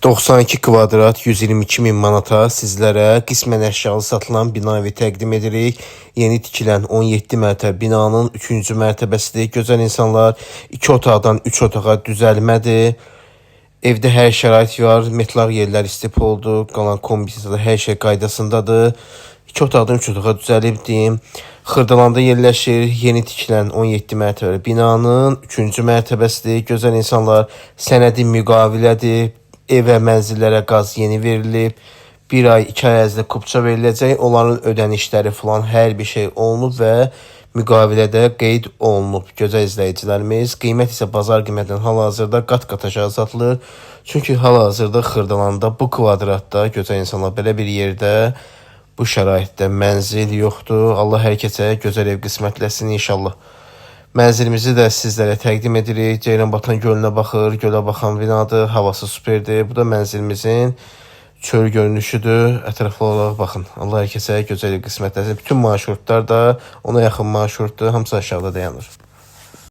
92 kvadrat 122 min manata sizlərə qismən əşyalı satılan bina evi təqdim edirik. Yeni tikilən 17 mərtəbə binanın 3-cü mərtəbəsidir. Gözəl insanlar, 2 otaqdan 3 otağa düzəlmədir. Evdə hər şərait var, metlaq yerlər istif oldu, qalan kombinasiyada hər şey qaydasındadır. 2 otaqdan 3 otağa düzəlib deyim. Xırdalanda yerləşir. Yeni tikilən 17 mərtəbəli binanın 3-cü mərtəbəsidir. Gözəl insanlar, sənədi müqavilədir. Evə, mənzillərə qaz yeni verilib. 1 ay, 2 ay ərzində kupça veriləcək. Onların ödənişləri falan hər bir şey olunub və müqavilədə qeyd olunub. Gözəl izləyicilərimiz, qiymət isə bazar qiymətindən hal-hazırda qat-qat aşağı satılır. Çünki hal-hazırda Xırdalanda bu kvadratda gözəl insanlar belə bir yerdə bu şəraitdə mənzil yoxdur. Allah hər kəsə gözəl ev qismətləsin inşallah. Mənzilimizi də sizlərə təqdim edirik. Ceyranbatan gölünə baxır, gölə baxan binadır, havası superdir. Bu da mənzilimizin çöl görünüşüdür. Ətraflı olaraq baxın. Allah hər kəsə gözəl ev qismətləsin. Bütün marşrutlar da ona yaxın marşrutdur. Hamısı aşağıda dayanır.